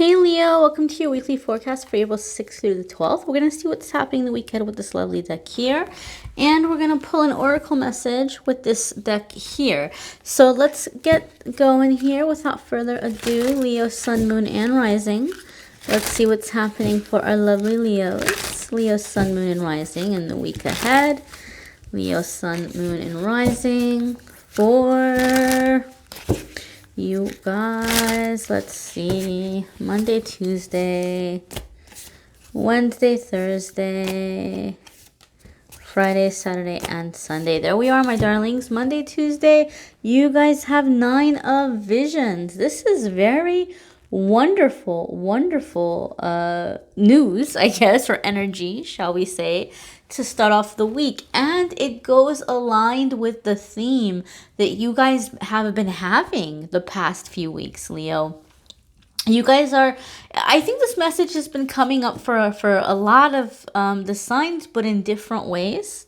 Hey Leo, welcome to your weekly forecast for April 6th through the 12th. We're going to see what's happening the week ahead with this lovely deck here. And we're going to pull an oracle message with this deck here. So let's get going here without further ado. Leo, Sun, Moon, and Rising. Let's see what's happening for our lovely Leos. Leo, Sun, Moon, and Rising in the week ahead. Leo, Sun, Moon, and Rising for you guys. Let's see. Monday, Tuesday, Wednesday, Thursday, Friday, Saturday, and Sunday. There we are, my darlings. Monday, Tuesday, you guys have 9 of Visions. This is very wonderful, wonderful news, I guess, or energy, shall we say, to start off the week. And it goes aligned with the theme that you guys have been having the past few weeks, Leo. You guys are, I think this message has been coming up for a lot of the signs, but in different ways,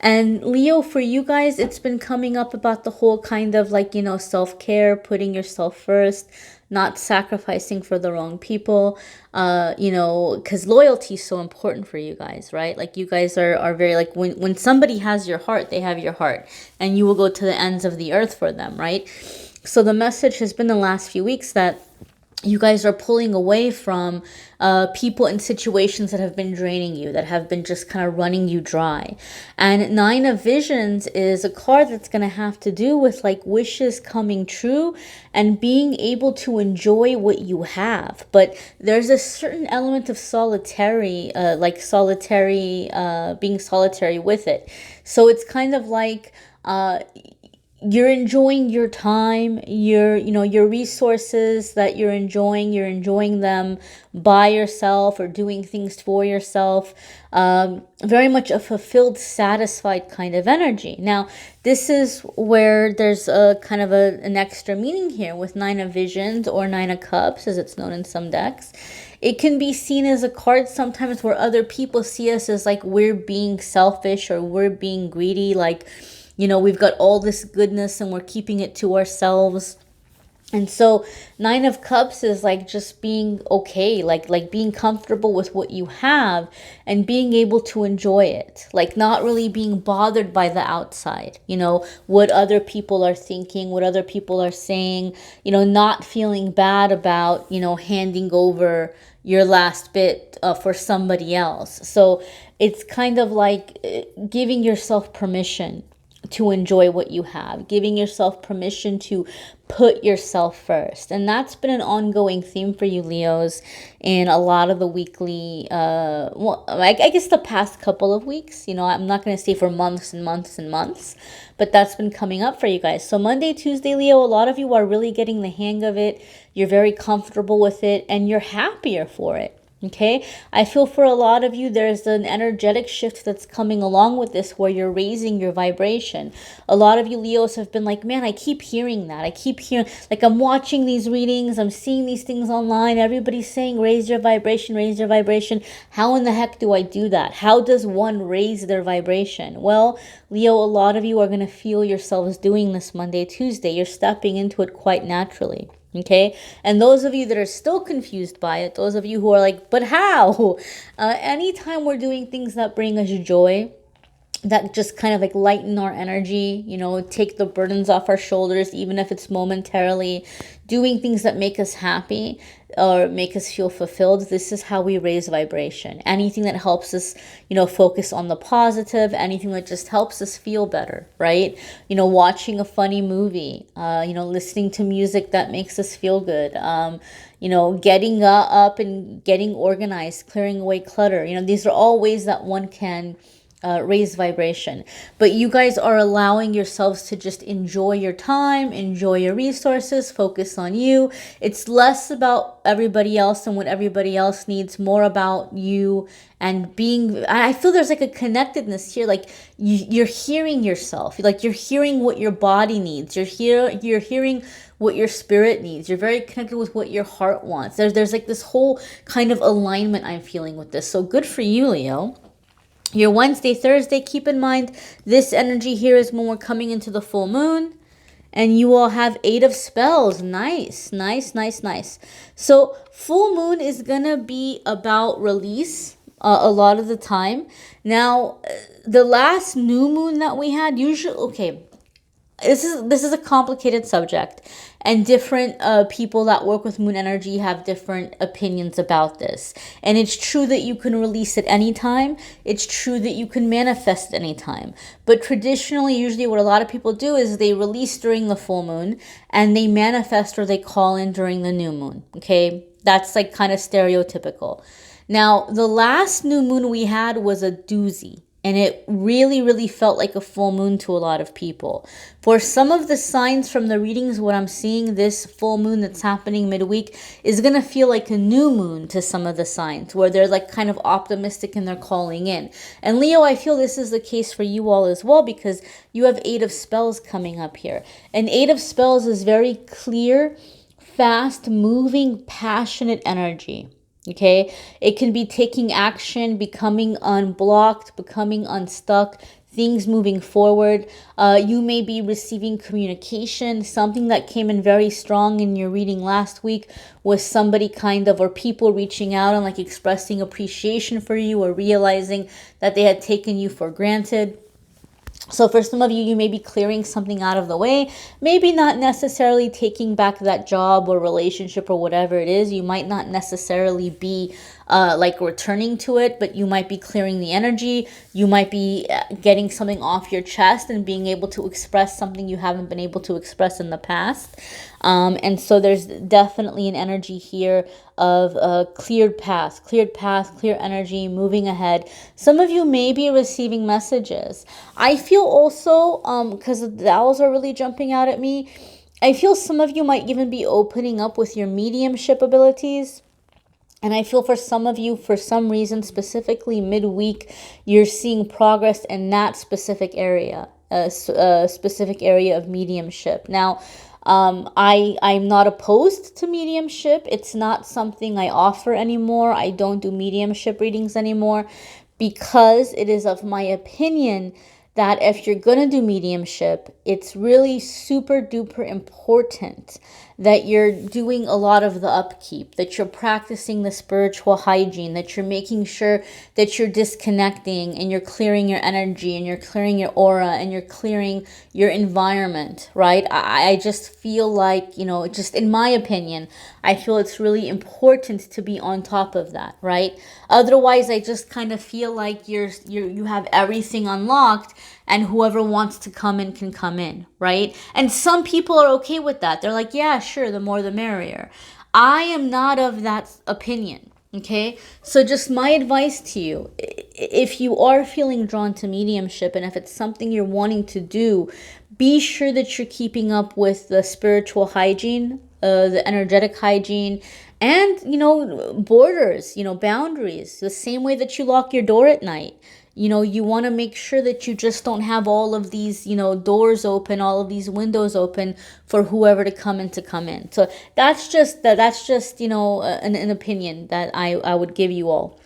And Leo, for you guys, it's been coming up about the whole kind of self-care, putting yourself first, not sacrificing for the wrong people, because loyalty is so important for you guys, right? Like you guys are very when somebody has your heart, they have your heart, and you will go to the ends of the earth for them, right? So the message has been the last few weeks that you guys are pulling away from people and situations that have been draining you, that have been just kind of running you dry. And 9 of Visions is a card that's going to have to do with wishes coming true and being able to enjoy what you have. But there's a certain element of solitary, being solitary with it. So it's kind of you're enjoying your time, your resources that you're enjoying them by yourself or doing things for yourself. Very much a fulfilled, satisfied kind of energy. Now, this is where there's a kind of an extra meaning here with 9 of Visions, or 9 of Cups, as it's known in some decks. It can be seen as a card sometimes where other people see us as we're being selfish or we're being greedy, we've got all this goodness and we're keeping it to ourselves. And so 9 of Cups is just being okay, being comfortable with what you have and being able to enjoy it, not really being bothered by the outside, what other people are thinking, what other people are saying, not feeling bad about, handing over your last bit for somebody else. So it's kind of giving yourself permission to enjoy what you have, giving yourself permission to put yourself first. And that's been an ongoing theme for you, Leos, in a lot of the weekly, I guess the past couple of weeks. I'm not going to say for months and months and months, but that's been coming up for you guys. So Monday, Tuesday, Leo, a lot of you are really getting the hang of it. You're very comfortable with it and you're happier for it. Okay, I feel for a lot of you, there's an energetic shift that's coming along with this where you're raising your vibration. A lot of you Leos have been man, I keep hearing that. I keep hearing, I'm watching these readings, I'm seeing these things online. Everybody's saying, raise your vibration, raise your vibration. How in the heck do I do that? How does one raise their vibration? Well, Leo, a lot of you are going to feel yourselves doing this Monday, Tuesday. You're stepping into it quite naturally. Okay, and those of you that are still confused by it, those of you who are but how? Anytime we're doing things that bring us joy, that just kind of lighten our energy, take the burdens off our shoulders, even if it's momentarily, doing things that make us happy or make us feel fulfilled. This is how we raise vibration. Anything that helps us, focus on the positive, anything that just helps us feel better, right? Watching a funny movie, listening to music that makes us feel good, getting up and getting organized, clearing away clutter. These are all ways that one can raise vibration. But you guys are allowing yourselves to just enjoy your time, enjoy your resources, focus on you. It's less about everybody else and what everybody else needs, more about you and being, I feel there's a connectedness here. You're hearing yourself, you're hearing what your body needs. You're hearing what your spirit needs. You're very connected with what your heart wants. There's this whole kind of alignment I'm feeling with this. So good for you, Leo. Your Wednesday, Thursday, keep in mind, this energy here is when we're coming into the full moon. And you all have 8 of spells. Nice, nice, nice, nice. So full moon is going to be about release a lot of the time. Now, the last new moon that we had, usually, okay, this is a complicated subject, and different people that work with moon energy have different opinions about this. And it's true that you can release at any time. It's true that you can manifest at any time. But traditionally, usually what a lot of people do is they release during the full moon and they manifest or they call in during the new moon. Okay, that's like kind of stereotypical. Now, the last new moon we had was a doozy. And it really, really felt like a full moon to a lot of people. For some of the signs from the readings, what I'm seeing, this full moon that's happening midweek is going to feel like a new moon to some of the signs, where they're like kind of optimistic and they're calling in. And Leo, I feel this is the case for you all as well, because you have 8 of spells coming up here. And 8 of spells is very clear, fast moving, passionate energy. Okay, it can be taking action, becoming unblocked, becoming unstuck, things moving forward. You may be receiving communication. Something that came in very strong in your reading last week was somebody kind of, or people reaching out and like expressing appreciation for you, or realizing that they had taken you for granted. So for some of you, you may be clearing something out of the way, maybe not necessarily taking back that job or relationship or whatever it is. You might not necessarily be like returning to it, but you might be clearing the energy. You might be getting something off your chest and being able to express something you haven't been able to express in the past. And so there's definitely an energy here of a cleared path, clear energy, moving ahead. Some of you may be receiving messages. I feel also, because the owls are really jumping out at me, I feel some of you might even be opening up with your mediumship abilities. And I feel for some of you, for some reason, specifically midweek, you're seeing progress in that specific area, a specific area of mediumship. Now, I'm not opposed to mediumship. It's not something I offer anymore. I don't do mediumship readings anymore, because it is of my opinion that if you're going to do mediumship, it's really super duper important that you're doing a lot of the upkeep, that you're practicing the spiritual hygiene, that you're making sure that you're disconnecting and you're clearing your energy and you're clearing your aura and you're clearing your environment, right? I just feel like, you know, just in my opinion, I feel it's really important to be on top of that, right? Otherwise, I just kind of feel like you have everything unlocked and whoever wants to come in can come in, right? And some people are okay with that. They're like, yeah, sure, the more the merrier. I am not of that opinion, okay? So just my advice to you, if you are feeling drawn to mediumship and if it's something you're wanting to do, be sure that you're keeping up with the spiritual hygiene, the energetic hygiene, and, you know, borders, you know, boundaries, the same way that you lock your door at night. You know, you want to make sure that you just don't have all of these, you know, doors open, all of these windows open for whoever to come in to come in. So that's just, you know, an opinion that I would give you all.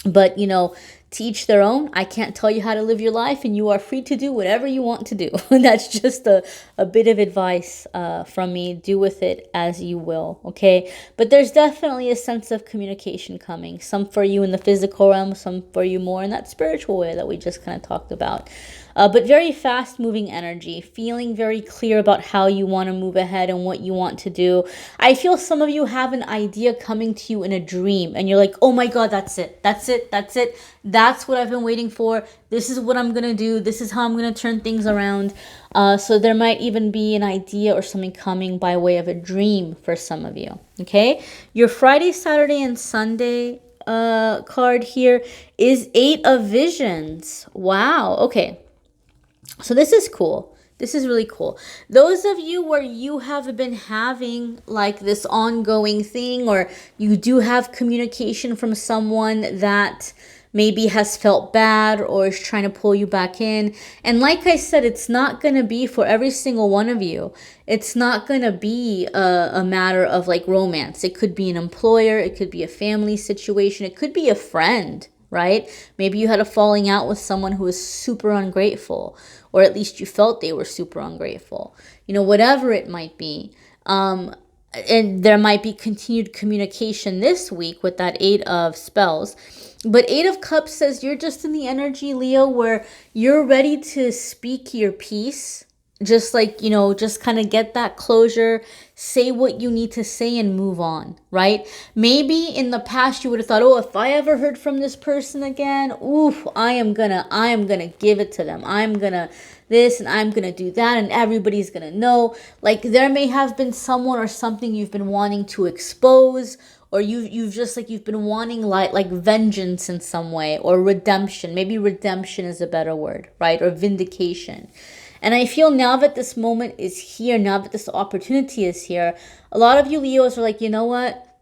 But, you know, to each their own. I can't tell you how to live your life, and you are free to do whatever you want to do. That's just a bit of advice from me. Do with it as you will, okay? But there's definitely a sense of communication coming. Some for you in the physical realm, some for you more in that spiritual way that we just kind of talked about. But very fast-moving energy, feeling very clear about how you want to move ahead and what you want to do. I feel some of you have an idea coming to you in a dream, and you're like, oh my God, that's it. That's it. That's it. That's what I've been waiting for. This is what I'm going to do. This is how I'm going to turn things around. So there might even be an idea or something coming by way of a dream for some of you, okay? Your Friday, Saturday, and Sunday card here is 8 of Visions. Wow, okay. So this is cool. This is really cool. Those of you where you have been having like this ongoing thing, or you do have communication from someone that maybe has felt bad or is trying to pull you back in. And like I said, it's not going to be for every single one of you. It's not going to be a matter of like romance. It could be an employer. It could be a family situation. It could be a friend, right? Maybe you had a falling out with someone who was super ungrateful, or at least you felt they were super ungrateful. whatever it might be. And there might be continued communication this week with that 8 of spells. But 8 of Cups says you're just in the energy, Leo, where you're ready to speak your piece. Just like, just kind of get that closure, say what you need to say and move on, right? Maybe in the past you would have thought, oh, if I ever heard from this person again, oof, I am gonna give it to them. I'm gonna this and I'm gonna do that and everybody's gonna know. Like there may have been someone or something you've been wanting to expose, or you've been wanting like vengeance in some way, or redemption. Maybe redemption is a better word, right? Or vindication. And I feel now that this moment is here, now that this opportunity is here, a lot of you Leos are like, you know what?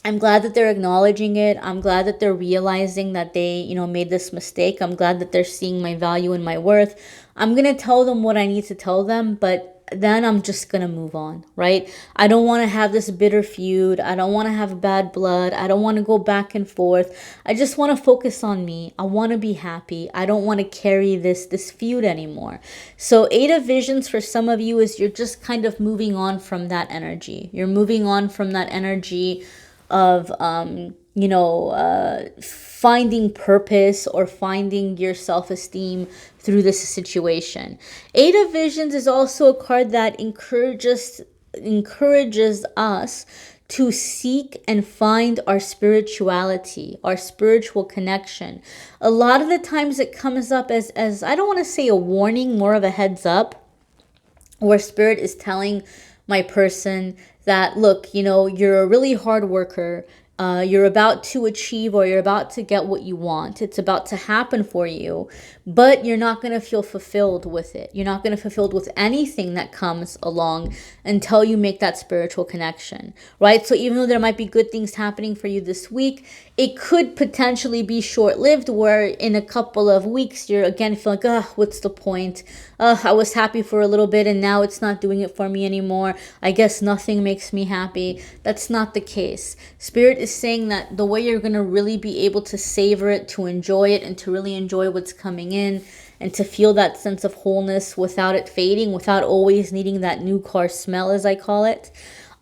I'm glad that they're acknowledging it. I'm glad that they're realizing that they, made this mistake. I'm glad that they're seeing my value and my worth. I'm going to tell them what I need to tell them, but then I'm just going to move on, right? I don't want to have this bitter feud. I don't want to have bad blood. I don't want to go back and forth. I just want to focus on me. I want to be happy. I don't want to carry this feud anymore. So 8 of Visions for some of you is you're just kind of moving on from that energy. You're moving on from that energy of finding purpose or finding your self-esteem through this situation. 8 of Visions is also a card that encourages us to seek and find our spirituality, our spiritual connection. A lot of the times it comes up as I don't want to say a warning, more of a heads up, where Spirit is telling my person that, look, you're a really hard worker. You're about to achieve, or you're about to get what you want. It's about to happen for you, but you're not going to feel fulfilled with it. You're not going to fulfilled with anything that comes along until you make that spiritual connection, right? So even though there might be good things happening for you this week, it could potentially be short-lived, where in a couple of weeks, you're again feeling like, what's the point? I was happy for a little bit and now it's not doing it for me anymore. I guess nothing makes me happy. That's not the case. Spirit is saying that the way you're going to really be able to savor it, to enjoy it, and to really enjoy what's coming in, and to feel that sense of wholeness without it fading, without always needing that new car smell, as I call it,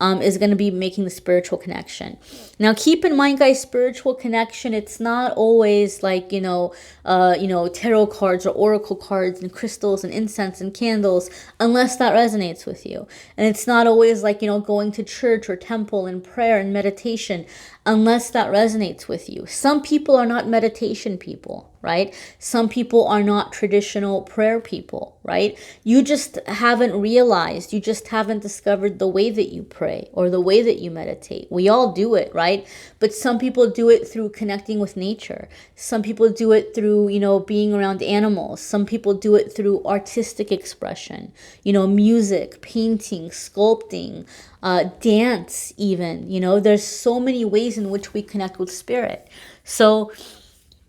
is going to be making the spiritual connection. Now, keep in mind, guys, spiritual connection, it's not always like, tarot cards or oracle cards and crystals and incense and candles, unless that resonates with you. And it's not always like, going to church or temple and prayer and meditation, unless that resonates with you. Some people are not meditation people, right? Some people are not traditional prayer people, right? You just haven't realized, you just haven't discovered the way that you pray or the way that you meditate. We all do it, right? But some people do it through connecting with nature. Some people do it through, being around animals. Some people do it through artistic expression, music, painting, sculpting, dance even. There's so many ways in which we connect with spirit. So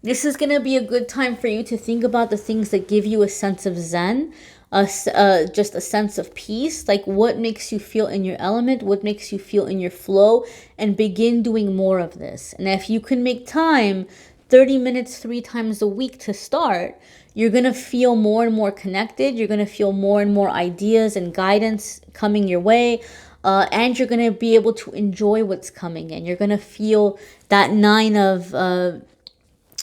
this is going to be a good time for you to think about the things that give you a sense of zen, just a sense of peace, like what makes you feel in your element, what makes you feel in your flow, and begin doing more of this. And if you can make time, 30 minutes 3 times a week to start, you're going to feel more and more connected. You're going to feel more and more ideas and guidance coming your way. And you're going to be able to enjoy what's coming in. You're going to feel that 9 of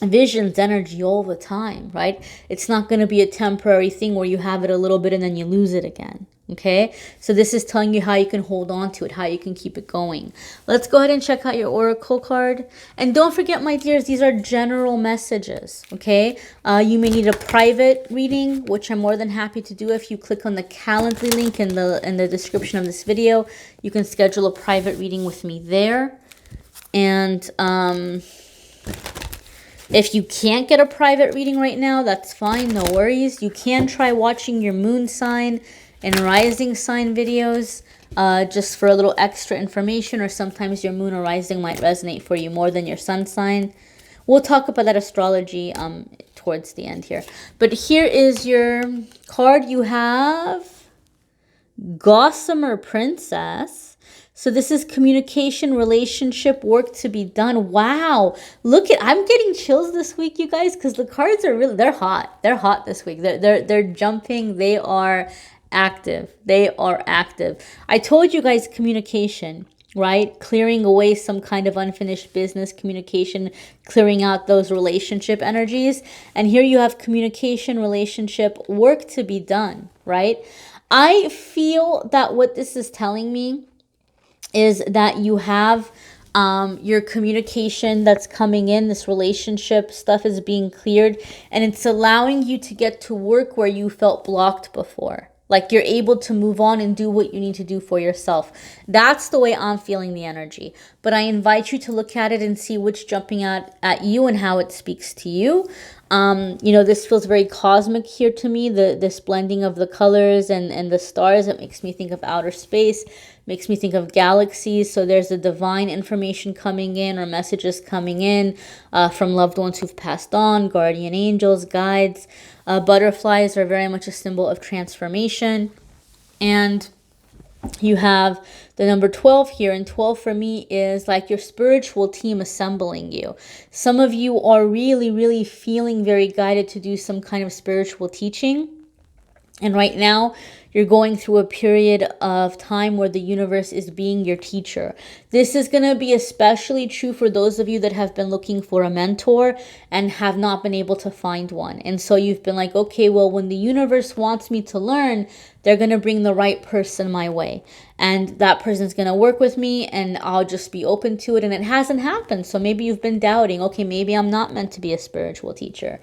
Visions energy all the time, right? It's not going to be a temporary thing where you have it a little bit and then you lose it again. Okay, so this is telling you how you can hold on to it, how you can keep it going. Let's go ahead and check out your oracle card. And don't forget, my dears, these are general messages. Okay, you may need a private reading, which I'm more than happy to do. If you click on the Calendly link in the description of this video, you can schedule a private reading with me there. And if you can't get a private reading right now, that's fine, no worries. You can try watching your moon sign and rising sign videos just for a little extra information, or sometimes your moon or rising might resonate for you more than your sun sign. We'll talk about that astrology towards the end here. But here is your card. You have Gossamer Princess. So this is communication, relationship, work to be done. Wow. Look at, I'm getting chills this week, you guys, because the cards are really, they're hot. They're hot this week. They're jumping. They are active. They are active. I told you guys communication, right? Clearing away some kind of unfinished business, communication, clearing out those relationship energies. And here you have communication, relationship, work to be done, right? I feel that what this is telling me is that you have your communication that's coming in, this relationship stuff is being cleared, and it's allowing you to get to work where you felt blocked before. Like you're able to move on and do what you need to do for yourself. That's the way I'm feeling the energy. But I invite you to look at it and see what's jumping out at you and how it speaks to you. This feels very cosmic here to me, this blending of the colors and the stars. It makes me think of outer space, makes me think of galaxies. So there's a divine information coming in or messages coming in from loved ones who've passed on, guardian angels, guides. Butterflies are very much a symbol of transformation. And you have the number 12 here, and 12 for me is like your spiritual team assembling you. Some of you are really, really feeling very guided to do some kind of spiritual teaching. And right now, you're going through a period of time where the universe is being your teacher. This is going to be especially true for those of you that have been looking for a mentor and have not been able to find one. And so you've been like, okay, well, when the universe wants me to learn, they're going to bring the right person my way. And that person's going to work with me and I'll just be open to it. And it hasn't happened. So maybe you've been doubting, okay, maybe I'm not meant to be a spiritual teacher.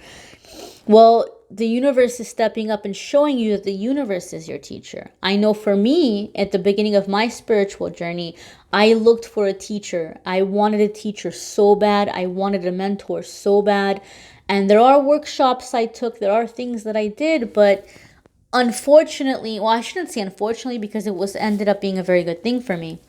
Well, the universe is stepping up and showing you that the universe is your teacher. I know for me, at the beginning of my spiritual journey, I looked for a teacher. I wanted a teacher so bad. I wanted a mentor so bad. And there are workshops I took. There are things that I did. But unfortunately, well, I shouldn't say unfortunately because it ended up being a very good thing for me.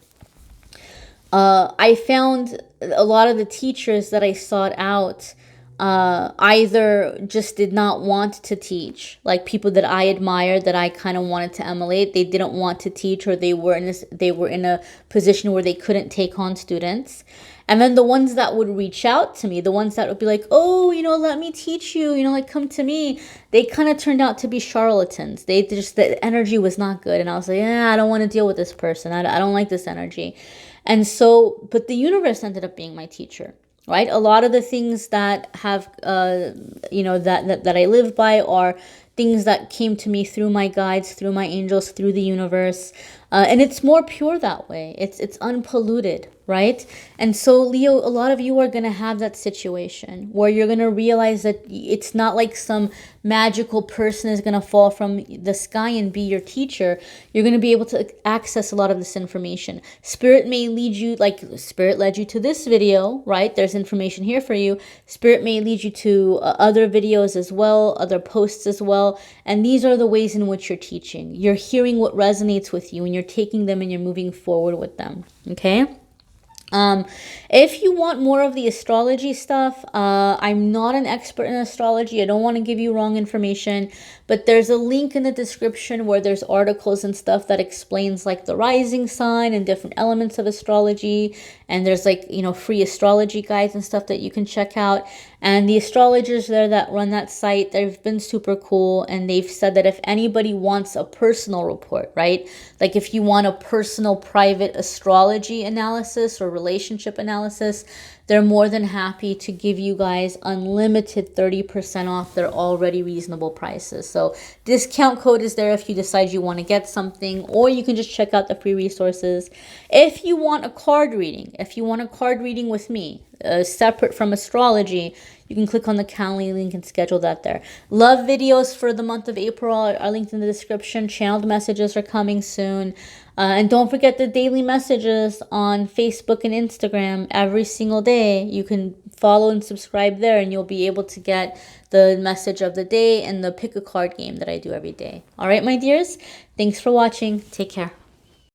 I found a lot of the teachers that I sought out either just did not want to teach, like people that I admired, that I kind of wanted to emulate. They didn't want to teach, or they were in a position where they couldn't take on students. And then the ones that would reach out to me, the ones that would be like, oh, let me teach you, like come to me. They kind of turned out to be charlatans. The energy was not good. And I was like, I don't want to deal with this person. I don't like this energy. And so, but the universe ended up being my teacher. Right? A lot of the things that have, that I live by are things that came to me through my guides, through my angels, through the universe. And it's more pure that way. It's unpolluted, right? And so, Leo, a lot of you are going to have that situation where you're going to realize that it's not like some magical person is going to fall from the sky and be your teacher. You're going to be able to access a lot of this information. Spirit may lead you, like Spirit led you to this video, right? There's information here for you. Spirit may lead you to other videos as well, other posts as well. And these are the ways in which you're teaching. You're hearing what resonates with you and you're taking them and you're moving forward with them. Okay? If you want more of the astrology stuff, I'm not an expert in astrology. I don't want to give you wrong information, but there's a link in the description where there's articles and stuff that explains like the rising sign and different elements of astrology. And there's like, free astrology guides and stuff that you can check out. And the astrologers there that run that site, they've been super cool. And they've said that if anybody wants a personal report, right? Like if you want a personal private astrology analysis or relationship analysis, they're more than happy to give you guys unlimited 30% off their already reasonable prices. So discount code is there if you decide you want to get something, or you can just check out the free resources. If you want a card reading, with me, separate from astrology, you can click on the Calendly link and schedule that there. Love videos for the month of April are linked in the description. Channeled messages are coming soon. And don't forget the daily messages on Facebook and Instagram every single day. You can follow and subscribe there and you'll be able to get the message of the day and the pick a card game that I do every day. All right, my dears. Thanks for watching. Take care.